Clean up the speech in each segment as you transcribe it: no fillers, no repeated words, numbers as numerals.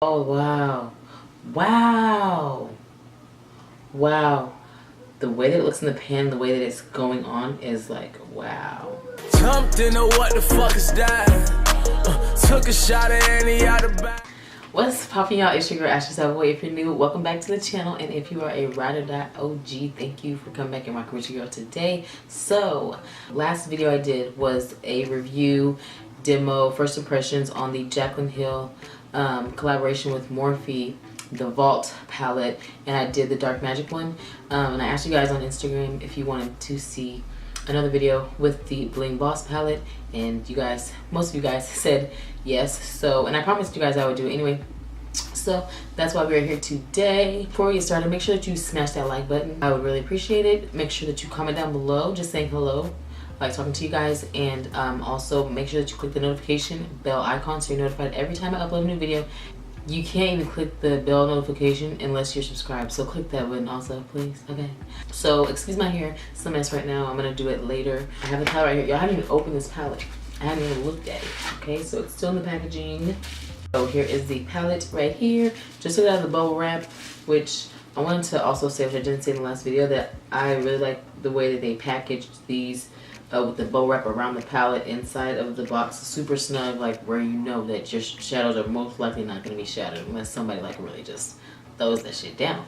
Oh wow, wow, wow. The way that it looks in the pan, the way that it's going on is like wow. Jumped into what the fuck is that? Took a shot at any out of back. What's poppin', y'all? It's your girl AshleySavoi. If you're new, welcome back to the channel, and if you are a ride or die OG, thank you for coming back and rocking with your girl today. So last video I did was a review demo, first impressions on the Jaclyn Hill collaboration with MORPHE, the Vault palette, and I did the Dark Magic one, and I asked you guys on Instagram if you wanted to see another video with the Bling Boss palette, and you guys, most of you guys said yes. So, and I promised you guys I would do it anyway, so that's why we're here today. Before we get started, make sure that you smash that like button. I would really appreciate it. Make sure that you comment down below just saying hello, like talking to you guys, and also make sure that you click the notification bell icon so you're notified every time I upload a new video. You can't even click the bell notification unless you're subscribed, so click that button also, please. Okay, so excuse my hair, it's a mess right now. I'm gonna do it later. I have the palette right here. Y'all haven't even opened this palette. I haven't even looked at it. Okay, so it's still in the packaging. So here is the palette right here. Just took it out of the bubble wrap, which I wanted to also say, which I didn't say in the last video, that I really like the way that they packaged these with the bubble wrap around the palette inside of the box, super snug, like where you know that your shadows are most likely not going to be shadowed unless somebody like really just throws that shit down.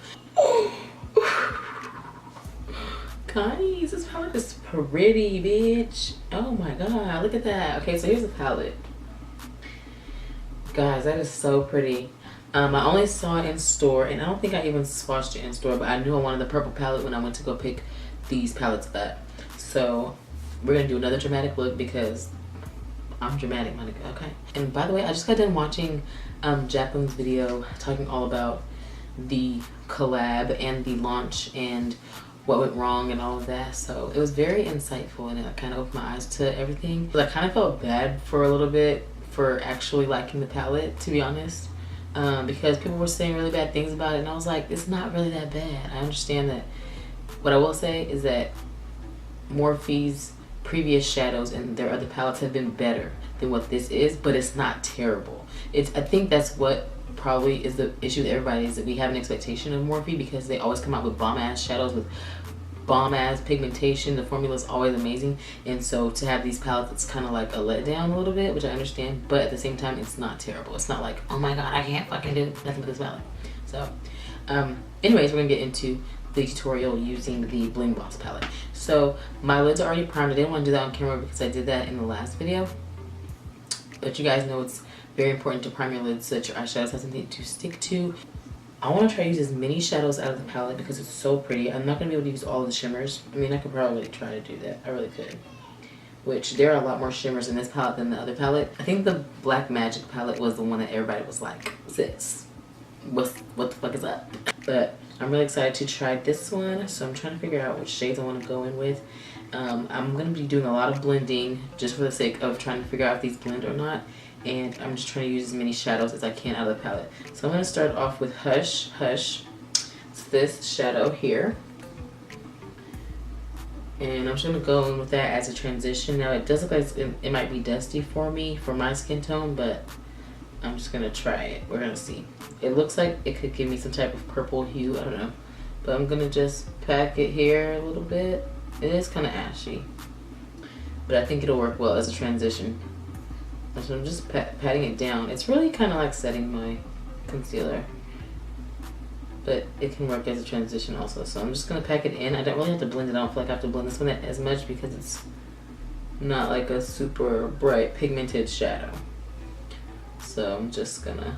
Guys, this palette is pretty, bitch. Oh my god, look at that. Okay, so here's the palette. Guys, that is so pretty. I only saw it in store, and I don't think I even swatched it in store, but I knew I wanted the purple palette when I went to go pick these palettes up. So we're gonna do another dramatic look because I'm dramatic, my nigga. Okay. And by the way, I just got done watching Jaclyn's video talking all about the collab and the launch and what went wrong and all of that. So it was very insightful, and it kind of opened my eyes to everything. But I kind of felt bad for a little bit for actually liking the palette, to be honest, because people were saying really bad things about it, and I was like, it's not really that bad. I understand that. What I will say is that MORPHE's previous shadows and their other palettes have been better than what this is, but it's not terrible. I think that's what probably is the issue with everybody, is that we have an expectation of MORPHE because they always come out with bomb ass shadows with bomb ass pigmentation. The formula is always amazing, and so to have these palettes, it's kind of like a letdown a little bit, which I understand, but at the same time it's not terrible. It's not like, oh my god, I can't fucking do nothing with this palette. So anyways, we're gonna get into the tutorial using the Bling Boss palette. So my lids are already primed. I didn't want to do that on camera because I did that in the last video, but you guys know it's very important to prime your lids so that your eyeshadows have something to stick to. I want to try to use as many shadows out of the palette because it's so pretty. I'm not going to be able to use all of the shimmers. I mean, I could probably try to do that. I really could. Which, there are a lot more shimmers in this palette than the other palette. I think the Black Magic palette was the one that everybody was like, sis, what the fuck is up? But I'm really excited to try this one, so I'm trying to figure out which shades I want to go in with. I'm going to be doing a lot of blending just for the sake of trying to figure out if these blend or not, and I'm just trying to use as many shadows as I can out of the palette. So I'm going to start off with Hush Hush. It's this shadow here, and I'm just going to go in with that as a transition. Now it does look like it might be dusty for me, for my skin tone, but I'm just going to try it. We're going to see. It looks like it could give me some type of purple hue, I don't know. But I'm going to just pack it here a little bit. It is kind of ashy, but I think it'll work well as a transition. So I'm just patting it down. It's really kind of like setting my concealer, but it can work as a transition also. So I'm just going to pack it in. I don't really have to blend it. I don't feel like I have to blend this one as much because it's not like a super bright pigmented shadow. So I'm just gonna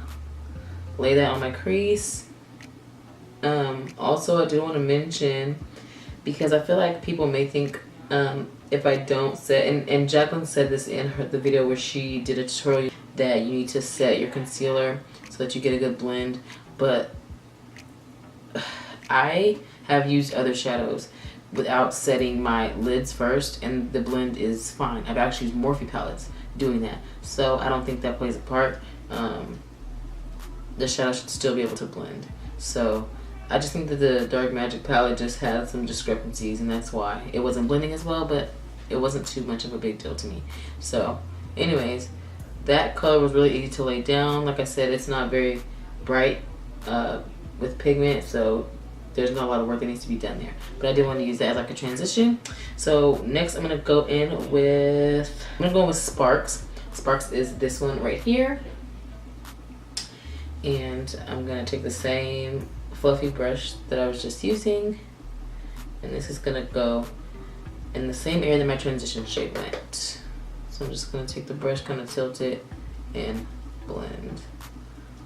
lay that on my crease. Also, I do want to mention, because I feel like people may think if I don't set, and Jaclyn said this in the video where she did a tutorial, that you need to set your concealer so that you get a good blend. But I have used other shadows without setting my lids first, and the blend is fine. I've actually used MORPHE palettes doing that, so I don't think that plays a part. The shadow should still be able to blend. So I just think that the Dark Magic palette just had some discrepancies, and that's why it wasn't blending as well, but it wasn't too much of a big deal to me. So anyways, that color was really easy to lay down. Like I said, it's not very bright with pigment, so there's not a lot of work that needs to be done there. But I did want to use that as like a transition. So next I'm gonna go in with Sparks. Sparks is this one right here. And I'm gonna take the same fluffy brush that I was just using, and this is gonna go in the same area that my transition shade went. So I'm just gonna take the brush, kind of tilt it, and blend.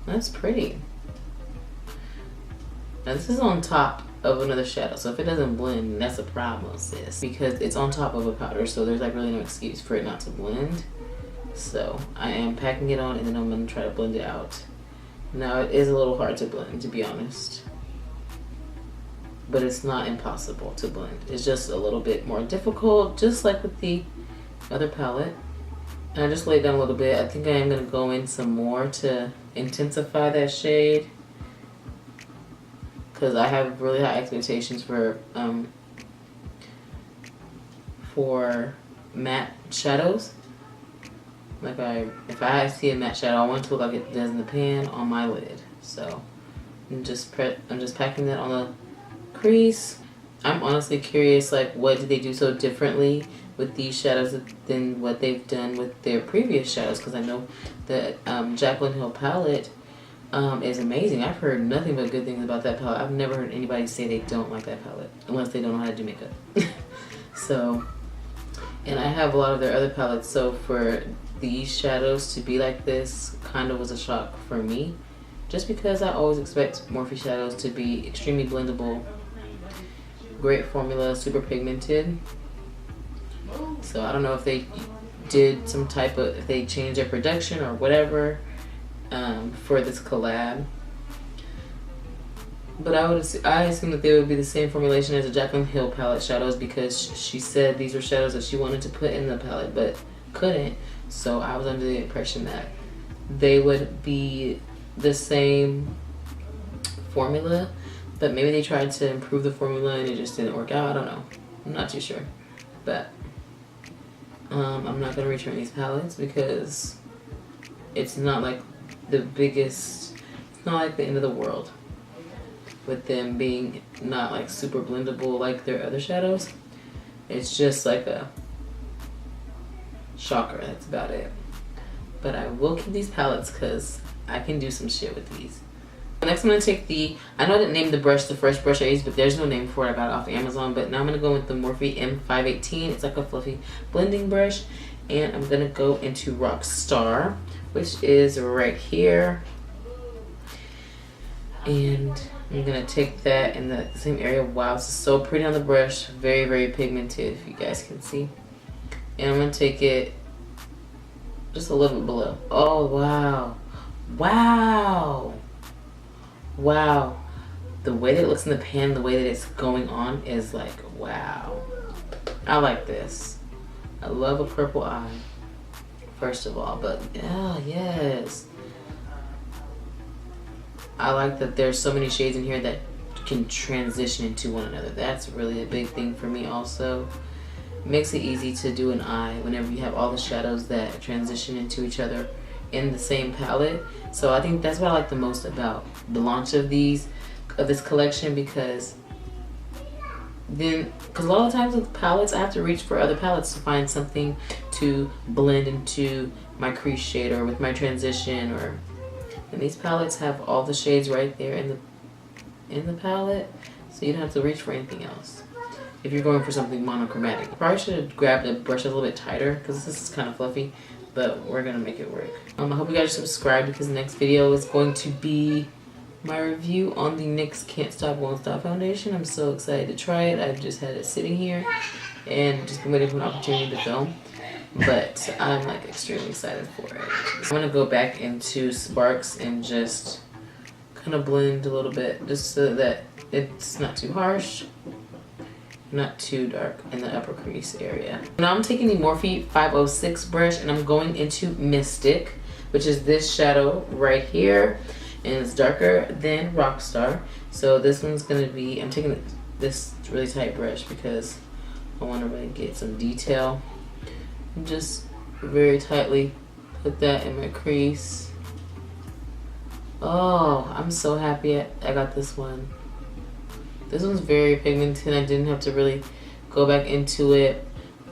That's pretty. Now this is on top of another shadow, so if it doesn't blend, that's a problem, sis. Because it's on top of a powder, so there's like really no excuse for it not to blend. So I am packing it on, and then I'm gonna try to blend it out. Now it is a little hard to blend, to be honest, but it's not impossible to blend. It's just a little bit more difficult, just like with the other palette. And I just laid down a little bit. I think I am gonna go in some more to intensify that shade, because I have really high expectations for matte shadows. Like if I see a matte shadow, I want it to look like it does in the pan on my lid. So I'm just packing that on the crease. I'm honestly curious, like, what did they do so differently with these shadows than what they've done with their previous shadows? Because I know that Jaclyn Hill palette is amazing. I've heard nothing but good things about that palette. I've never heard anybody say they don't like that palette, unless they don't know how to do makeup. So, and I have a lot of their other palettes, so for these shadows to be like this kind of was a shock for me, just because I always expect Morphe shadows to be extremely blendable, great formula, super pigmented. So I don't know if they did some type of, if they changed their production or whatever for this collab, but I assume that they would be the same formulation as the Jaclyn Hill palette shadows, because she said these were shadows that she wanted to put in the palette but couldn't. So I was under the impression that they would be the same formula, but maybe they tried to improve the formula and it just didn't work out. I don't know. I'm not too sure. But I'm not going to return these palettes because it's not like the biggest, it's not like the end of the world with them being not like super blendable like their other shadows. It's just like a shocker, that's about it. But I will keep these palettes because I can do some shit with these. Next I'm going to take the, I know I didn't name the brush, the first brush I used, but there's no name for it. I got it off Amazon. But now I'm going to go with the Morphe M518. It's like a fluffy blending brush. And I'm going to go into Rockstar, which is right here. And I'm going to take that in the same area. Wow, this is so pretty on the brush. Very, very pigmented, if you guys can see. And I'm going to take it just a little bit below. Oh, wow. Wow. Wow. The way that it looks in the pan, the way that it's going on is like, wow. I like this. I love a purple eye, first of all. But, yeah, yes. I like that there's so many shades in here that can transition into one another. That's really a big thing for me also. Makes it easy to do an eye whenever you have all the shadows that transition into each other in the same palette. So I think that's what I like the most about the launch of this collection, because a lot of times with palettes I have to reach for other palettes to find something to blend into my crease shade or with my transition, and these palettes have all the shades right there in the palette, so you don't have to reach for anything else if you're going for something monochromatic. You probably should have grabbed a brush a little bit tighter because this is kind of fluffy, but we're gonna make it work. I hope you guys subscribe, because the next video is going to be my review on the NYX Can't Stop Won't Stop foundation. I'm so excited to try it. I've just had it sitting here and just been waiting for an opportunity to film, but I'm like extremely excited for it. I'm gonna go back into Sparks and just kind of blend a little bit, just so that it's not too harsh, not too dark in the upper crease area. Now I'm taking the Morphe 506 brush and I'm going into Mystic, which is this shadow right here, and it's darker than Rockstar. So this one's gonna be, I'm taking this really tight brush because I want to really get some detail. And just very tightly put that in my crease. Oh, I'm so happy I got this one. This one's very pigmented. I didn't have to really go back into it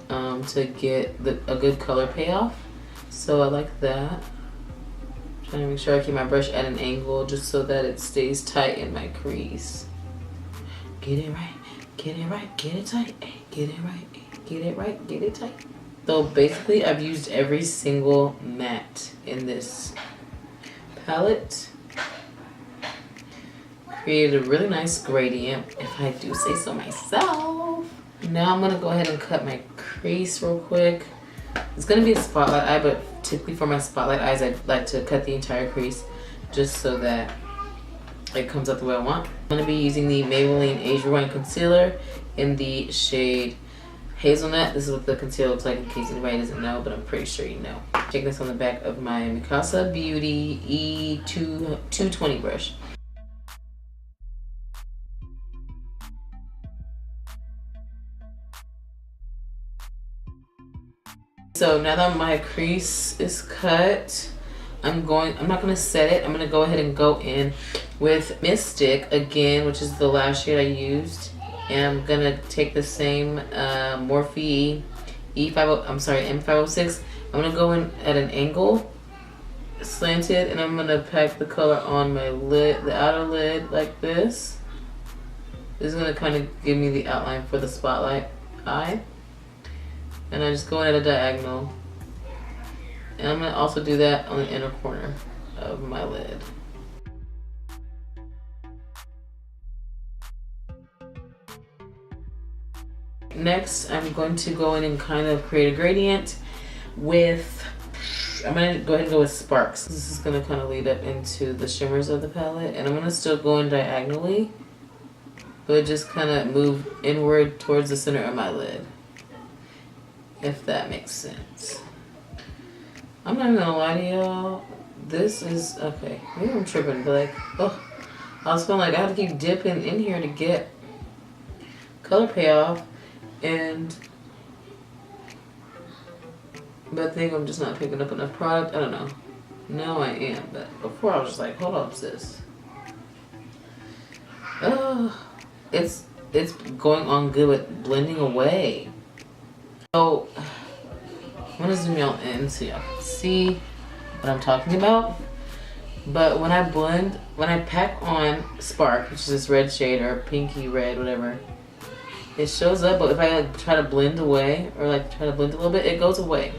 to get a good color payoff. So I like that. Trying to make sure I keep my brush at an angle just so that it stays tight in my crease. Get it right, get it right, get it tight, get it right, get it right, get it tight. So basically I've used every single matte in this palette. Created a really nice gradient, if I do say so myself. Now I'm gonna go ahead and cut my crease real quick. It's gonna be a spotlight eye, but typically for my spotlight eyes, I like to cut the entire crease just so that it comes out the way I want. I'm gonna be using the Maybelline Age Rewind Concealer in the shade Hazelnut. This is what the concealer looks like in case anybody doesn't know, but I'm pretty sure you know. Taking this on the back of my Mikasa Beauty E220 brush. So now that my crease is cut, I'm not gonna set it. I'm gonna go ahead and go in with Mystic again, which is the last shade I used. And I'm gonna take the same Morphe M506. I'm gonna go in at an angle, slanted, and I'm gonna pack the color on my lid, the outer lid, like this. This is gonna kind of give me the outline for the spotlight eye. And I just go in at a diagonal. And I'm gonna also do that on the inner corner of my lid. Next, I'm going to go in and kind of create a gradient with, I'm gonna go ahead and go with Sparks. This is gonna kind of lead up into the shimmers of the palette. And I'm gonna still go in diagonally, but just kind of move inward towards the center of my lid. If that makes sense. I'm not gonna lie to y'all. This is, okay, maybe I'm tripping, but like, oh, I was feeling like I had to keep dipping in here to get color payoff, but I think I'm just not picking up enough product. I don't know. Now I am, but before I was just like, hold up, sis. Oh, it's going on good with blending away. So I'm gonna zoom y'all in so y'all can see what I'm talking about. But when I blend, when I pack on Spark, which is this red shade or pinky red, whatever, it shows up. But if I like try to blend away or like try to blend a little bit, it goes away,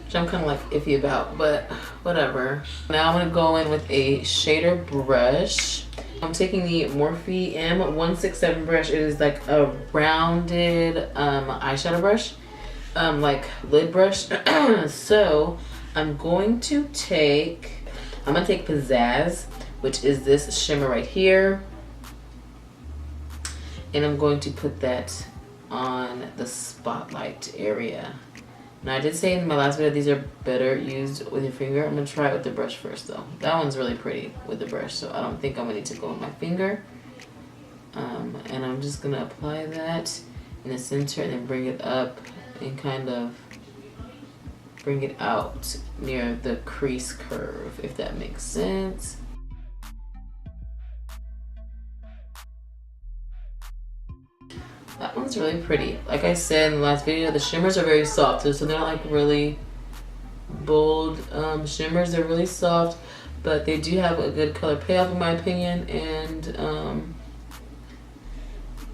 which I'm kind of like iffy about, but whatever. Now I'm gonna go in with a shader brush. I'm taking the Morphe M167 brush. It is like a rounded eyeshadow brush, like lid brush. So I'm gonna take Pizzazz, which is this shimmer right here, and I'm going to put that on the spotlight area. Now I did say in my last video these are better used with your finger. I'm gonna try it with the brush first though. That one's really pretty with the brush, so I don't think I'm gonna need to go with my finger. And I'm just gonna apply that in the center and then bring it up and kind of bring it out near the crease curve, if that makes sense. That one's really pretty. Like I said in the last video, the shimmers are very soft, so they're not like really bold shimmers. They're really soft, but they do have a good color payoff in my opinion, and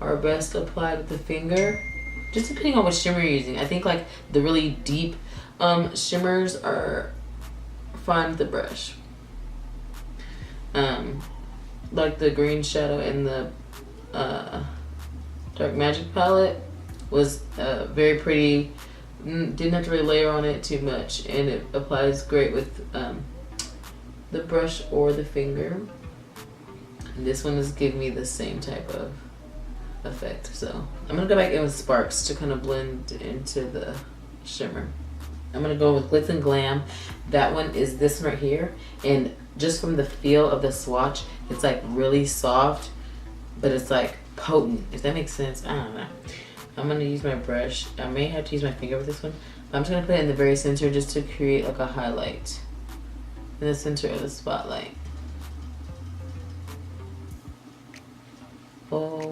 are best applied with the finger, just depending on what shimmer you're using. I think like the really deep shimmers are fine with the brush. Like the green shadow in the Dark Magic palette was very pretty. Didn't have to really layer on it too much, and it applies great with the brush or the finger. And this one is giving me the same type of effect. So I'm gonna go back in with Sparks to kind of blend into the shimmer. I'm gonna go with Glitz and Glam. That one is this one right here, and just from the feel of the swatch, it's like really soft, but it's like potent, if that makes sense. I don't know. I'm gonna use my brush. I may have to use my finger with this one. I'm just gonna put it in the very center just to create like a highlight in the center of the spotlight.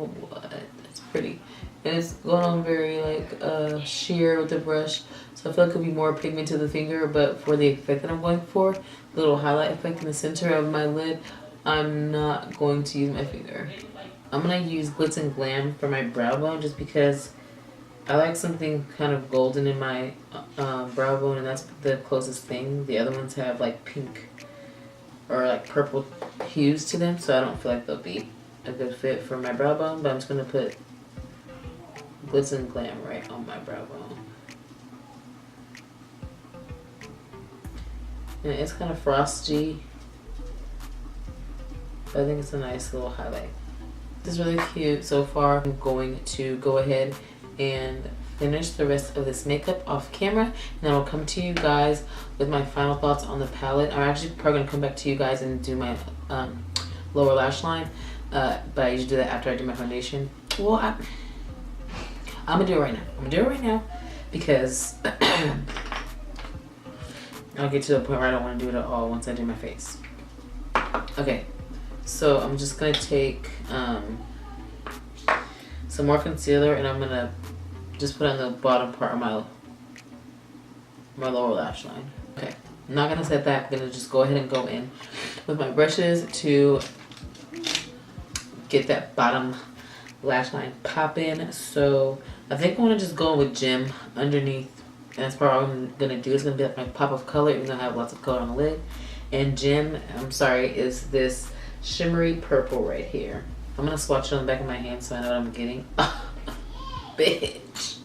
what? It's pretty. And it's going on very like sheer with the brush. So I feel like it could be more pigment to the finger, but for the effect that I'm going for, little highlight effect in the center of my lid, I'm not going to use my finger. I'm gonna use Glitz and Glam for my brow bone just because I like something kind of golden in my brow bone, and that's the closest thing. The other ones have like pink or like purple hues to them, so I don't feel like they'll be a good fit for my brow bone, but I'm just gonna put Glitz and Glam right on my brow bone. And it's kind of frosty, but I think it's a nice little highlight. This is really cute so far. I'm going to go ahead and finish the rest of this makeup off camera, and then I'll come to you guys with my final thoughts on the palette. I'm actually probably gonna come back to you guys and do my lower lash line, but I usually do that after I do my foundation. Well, I'm gonna do it right now. I'm gonna do it right now because I'll get to the point where I don't want to do it at all once I do my face. Okay, so I'm just gonna take some more concealer, and I'm gonna just put on the bottom part of my lower lash line. Okay, I'm not gonna set that. I'm gonna just go ahead and go in with my brushes to get that bottom lash line popping. So I think I want to just go in with Gem underneath, and that's probably what I'm gonna do. It's gonna be like my pop of color, even though I have lots of color on the lid. And Gem, I'm sorry, is this shimmery purple right here. I'm gonna swatch it on the back of my hand so I know what I'm getting. Bitch,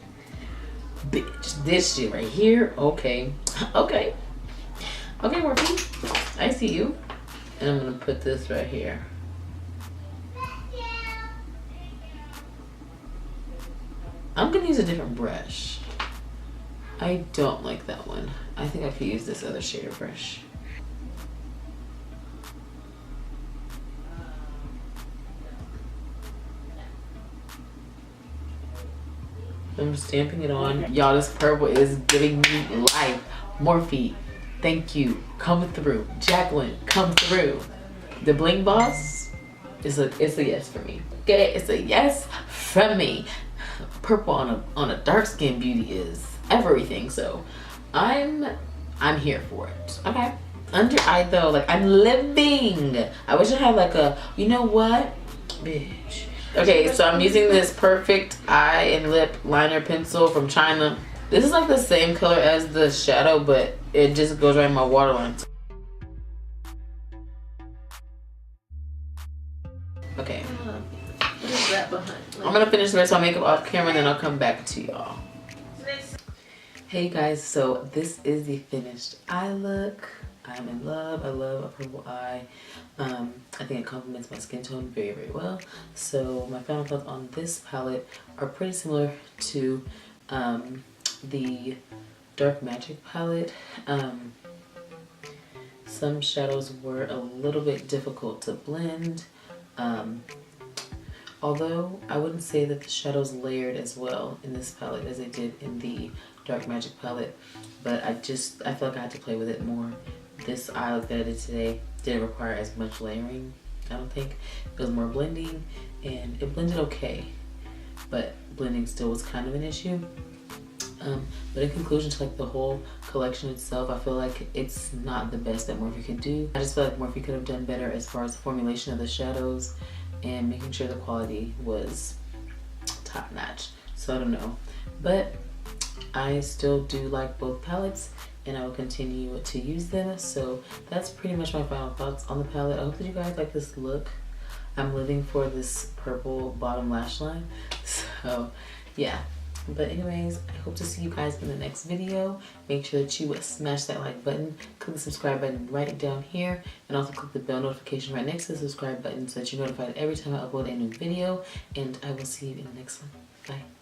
this shit right here. Okay, okay, Morphe, I see you. And I'm gonna put this right here. I'm gonna use a different brush. I don't like that one. I think I could use this other shade of brush. I'm stamping it on. Y'all, this purple is giving me life. Morphe, thank you. Come through. Jaclyn, come through. The Bling Boss, it's a yes for me. Okay, it's a yes from me. Purple on a dark skin beauty is everything, so I'm here for it. Okay. Under eye though, like I'm living. I wish I had like a, you know what, bitch. Okay, so I'm using this Perfect Eye and Lip Liner Pencil from China. This is like the same color as the shadow, but it just goes right in my waterline. Okay. What is that behind? I'm gonna finish the rest of my makeup off camera, and then I'll come back to y'all. Hey guys, so this is the finished eye look. I'm in love. I love a purple eye. I think it complements my skin tone very, very well. So my final thoughts on this palette are pretty similar to the Dark Magic palette. Some shadows were a little bit difficult to blend. Although I wouldn't say that the shadows layered as well in this palette as they did in the Dark Magic palette, but I feel like I had to play with it more. This eye look that I did today didn't require as much layering, I don't think. It was more blending, and it blended okay, but blending still was kind of an issue. But in conclusion to like the whole collection itself, I feel like it's not the best that Morphe could do. I just feel like Morphe could have done better as far as the formulation of the shadows and making sure the quality was top notch. So I don't know, but I still do like both palettes, and I will continue to use them. So that's pretty much my final thoughts on the palette. I hope that you guys like this look. I'm living for this purple bottom lash line. So yeah, but anyways, I hope to see you guys in the next video. Make sure that you smash that like button, click the subscribe button right down here, and also click the bell notification right next to the subscribe button so that you're notified every time I upload a new video. And I will see you in the next one. Bye.